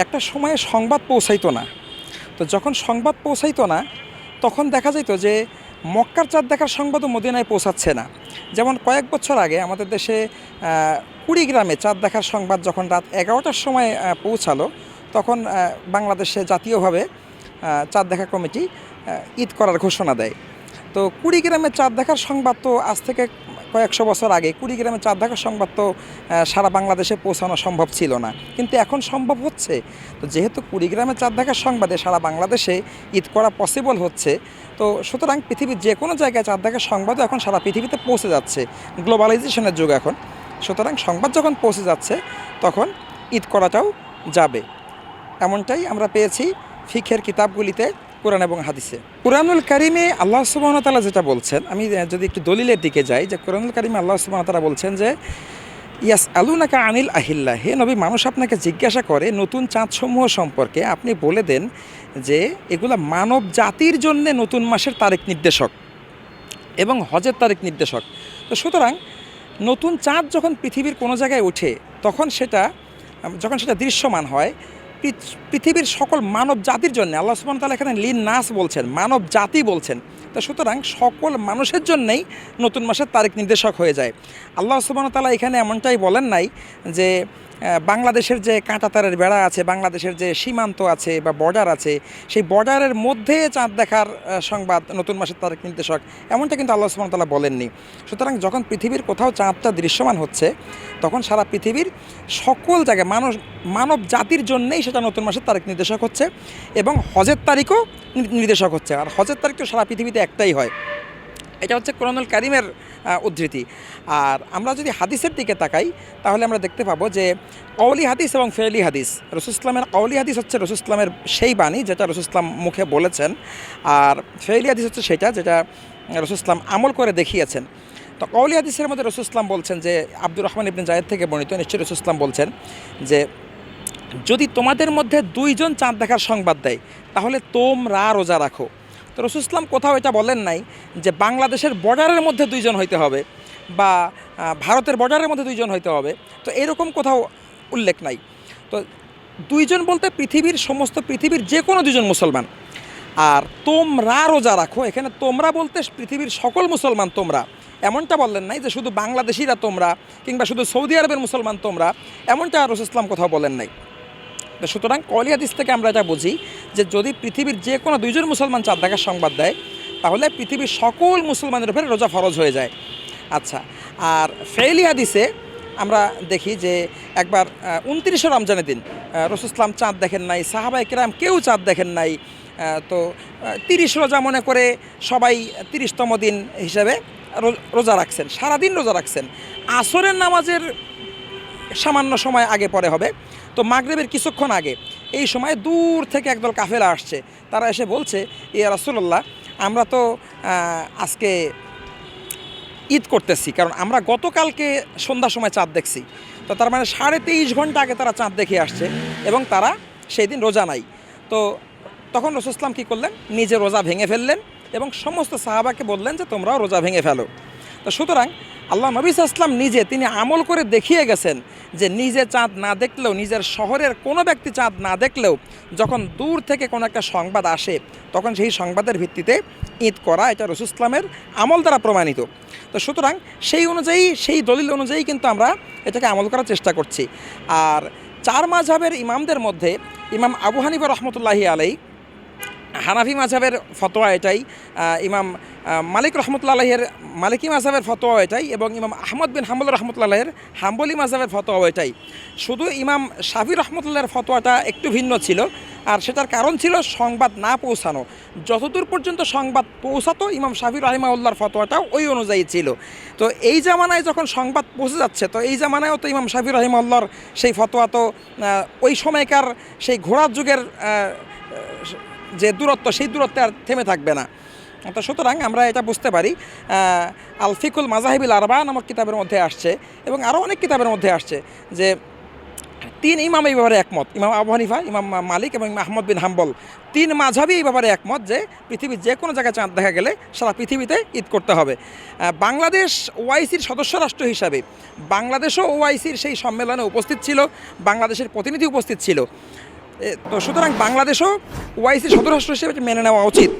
একটা সময়ে সংবাদ পৌঁছাইতো না। তো যখন সংবাদ পৌঁছাইতো না তখন দেখা যেত যে মক্কার চাঁদ দেখার সংবাদও মদিনায় পৌঁছাচ্ছে না। যেমন কয়েক বছর আগে আমাদের দেশে কুড়িগ্রামে চাঁদ দেখার সংবাদ যখন রাত 11টার সময় পৌঁছালো, তখন বাংলাদেশে জাতীয়ভাবে চাঁদ দেখা কমিটি ঈদ করার ঘোষণা দেয়। তো কুড়িগ্রামে চাঁদ দেখার সংবাদ তো আজ থেকে কয়েকশো বছর আগে কুড়িগ্রামে চাঁদ দেখার সংবাদ তো সারা বাংলাদেশে পৌঁছানো সম্ভব ছিল না, কিন্তু এখন সম্ভব হচ্ছে। তো যেহেতু কুড়িগ্রামে চাঁদ দেখার সংবাদে সারা বাংলাদেশে ঈদ করা পসিবল হচ্ছে, তো সুতরাং পৃথিবীর যে কোনো জায়গায় চাঁদ দেখার সংবাদও এখন সারা পৃথিবীতে পৌঁছে যাচ্ছে। গ্লোবালাইজেশনের যুগ এখন, সুতরাং সংবাদ যখন পৌঁছে যাচ্ছে তখন ঈদ করাটাও যাবে। এমনটাই আমরা পেয়েছি ফিকহের কিতাবগুলিতে, কোরআন এবং হাদিসে। কুরআনুল কারিমে আল্লাহ সুবহানাহু ওয়া তাআলা যেটা বলছেন, আমি যদি একটু দলিলের দিকে যাই, যে কুরআনুল কারিমে আল্লাহ সুবহানাহু ওয়া তাআলা বলছেন যে ইয়াসআলুনাকা আনিল আহিল্লাহ, হে নবী, মানুষ আপনাকে জিজ্ঞাসা করে নতুন চাঁদসমূহ সম্পর্কে, আপনি বলে দেন যে এগুলা মানব জাতির জন্য নতুন মাসের তারিখ নির্দেশক এবং হজের তারিখ নির্দেশক। তো সুতরাং নতুন চাঁদ যখন পৃথিবীর কোনো জায়গায় ওঠে তখন যখন সেটা দৃশ্যমান হয় পৃথিবীর সকল মানব জাতির জন্য, আল্লাহ সুবহানাহু ওয়া তাআলা এখানে লিন নাস বলছেন, মানব জাতি বলছেন। তো সুতরাং সকল মানুষের জন্যই নতুন মাসের তারিখ নির্দেশক হয়ে যায়। আল্লাহ সুবহানাহু ওয়া তাআলা এখানে এমনটাই বলেন নাই যে বাংলাদেশের যে কাঁটাতারের বেড়া আছে, বাংলাদেশের যে সীমান্ত আছে বা বর্ডার আছে, সেই বর্ডারের মধ্যে চাঁদ দেখার সংবাদ নতুন মাসের তারিখ নির্দেশক, এমনটা কিন্তু আল্লাহ সুবহানাহু ওয়া তাআলা বলেননি। সুতরাং যখন পৃথিবীর কোথাও চাঁদটা দৃশ্যমান হচ্ছে তখন সারা পৃথিবীর সকল জায়গায় মানব জাতির জন্যেই সেটা নতুন মাসের তারিখ নির্দেশক হচ্ছে এবং হজের তারিখও নির্দেশক হচ্ছে। আর হজের তারিখ তো সারা পৃথিবীতে একটাই হয়। এটা হচ্ছে কোরআনুল কারিমের উদ্ধৃতি। আর আমরা যদি হাদিসের দিকে তাকাই তাহলে আমরা দেখতে পাবো যে কওলি হাদিস এবং ফেলি হাদিস, রাসূল ইসলামের কওলি হাদিস হচ্ছে রাসূল ইসলামের সেই বাণী যেটা রাসূল ইসলাম মুখে বলেছেন, আর ফেলি হাদিস হচ্ছে সেটা যেটা রাসূল ইসলাম আমল করে দেখিয়েছেন। তো কওলি হাদিসের মধ্যে রাসূল ইসলাম বলছেন যে, আব্দুর রহমান ইবনে জায়েদ থেকে বর্ণিত, নিশ্চয়ই রাসূল ইসলাম বলছেন যে যদি তোমাদের মধ্যে দুইজন চাঁদ দেখার সংবাদ দেয় তাহলে তোমরা রোজা রাখো। তো রাসূল ইসলাম কোথাও এটা বলেন নাই যে বাংলাদেশের বর্ডারের মধ্যে দুইজন হইতে হবে বা ভারতের বর্ডারের মধ্যে দুইজন হইতে হবে, তো এরকম কোথাও উল্লেখ নাই। তো দুইজন বলতে পৃথিবীর যে কোনো দুজন মুসলমান। আর তোমরা রোজা রাখো, এখানে তোমরা বলতে পৃথিবীর সকল মুসলমান তোমরা, এমনটা বললেন নাই যে শুধু বাংলাদেশিরা তোমরা কিংবা শুধু সৌদি আরবের মুসলমান তোমরা, এমনটা রাসূল ইসলাম কোথাও বলেন নাই। তো সুতরাং কওলি হাদিস থেকে আমরা এটা বুঝি যে যদি পৃথিবীর যে কোনো দুইজন মুসলমান চাঁদ দেখার সংবাদ দেয় তাহলে পৃথিবীর সকল মুসলমানের উপরে রোজা ফরজ হয়ে যায়। আচ্ছা, আর ফেলি হাদিসে আমরা দেখি যে একবার 29শে রমজানের দিন রাসূল ইসলাম চাঁদ দেখেন নাই, সাহাবায়ে কেরাম কেউ চাঁদ দেখেন নাই। তো 30 রোজা মনে করে সবাই 30তম দিন হিসাবে রোজা রাখছেন, সারাদিন রোজা রাখছেন। আসরের নামাজের সামান্য সময় আগে পরে হবে, তো মাগরিবের কিছুক্ষণ আগে এই সময় দূর থেকে একদল কাফেলা আসছে। তারা এসে বলছে, ইয়া রাসূলুল্লাহ, আমরা তো আজকে ঈদ করতেছি, কারণ আমরা গতকালকে সন্ধ্যার সময় চাঁদ দেখছি। তো তার মানে 23.5 ঘন্টা আগে তারা চাঁদ দেখে আসছে এবং তারা সেই দিন রোজা নাই। তো তখন রাসূল ইসলাম কী করলেন, নিজে রোজা ভেঙে ফেললেন এবং সমস্ত সাহাবাকে বললেন যে তোমরাও রোজা ভেঙে ফেলো। তো সুতরাং আল্লাহ নবী সাল্লাল্লাহু আলাইহি ওয়াসাল্লাম নিজে তিনি আমল করে দেখিয়ে গেছেন যে নিজে চাঁদ না দেখলেও, নিজের শহরের কোনো ব্যক্তি চাঁদ না দেখলেও যখন দূর থেকে কোনো একটা সংবাদ আসে তখন সেই সংবাদের ভিত্তিতে ঈদ করা, এটা রাসূল ইসলামের আমল দ্বারা প্রমাণিত। তো সুতরাং সেই দলিল অনুযায়ী কিন্তু আমরা এটাকে আমল করার চেষ্টা করছি। আর 4 মাযহাবের ইমামদের মধ্যে ইমাম আবু হানিফা রাহমাতুল্লাহি আলাইহি হানাফি মাযহাবের ফতোয়া এটাই, ইমাম মালিক রহমতুল্লাহ আলাইহির মালিকি মাযহাবের ফতোয়া এটাই এবং ইমাম আহমদ বিন হাম্বল রহমতুল্লাহ আলাইহির হাম্বলি মাযহাবের ফতোয়া এটাই। শুধু ইমাম শাফি রহমতুল্লাহর ফতোয়াটা একটু ভিন্ন ছিল, আর সেটার কারণ ছিল সংবাদ না পৌঁছানো। যতদূর পর্যন্ত সংবাদ পৌঁছাতো ইমাম শাফি রাহিমাহুল্লাহর ফতোয়াটাও ওই অনুযায়ী ছিল। তো এই জামানায় যখন সংবাদ পৌঁছে যাচ্ছে, তো এই জামানায়ও তো ইমাম শাফি রাহিমাহুল্লাহর সেই ফতোয়া তো ওই সময়কার সেই ঘোড়ার যুগের যে দূরত্ব, সেই দূরত্বে আর থেমে থাকবে না। তো সুতরাং আমরা এটা বুঝতে পারি, আল ফিকুল মাযাহিবিল আরবা নামক কিতাবের মধ্যে আসছে এবং আরও অনেক কিতাবের মধ্যে আসছে যে 3 ইমাম এই ব্যাপারে একমত, ইমাম আবু হানিফা, ইমাম মালিক এবং আহমদ বিন হাম্বল, 3 মাযহাবই এই ব্যাপারে একমত যে পৃথিবীর যে কোনো জায়গায় চাঁদ দেখা গেলে সারা পৃথিবীতে ঈদ করতে হবে। বাংলাদেশ ওআইসির সদস্য রাষ্ট্র হিসাবে বাংলাদেশও ওআইসির সেই সম্মেলনে উপস্থিত ছিল, বাংলাদেশের প্রতিনিধি উপস্থিত ছিল তো সুতরাং বাংলাদেশও ওআইসি সদস্য রাষ্ট্র হিসেবে মেনে নেওয়া উচিত।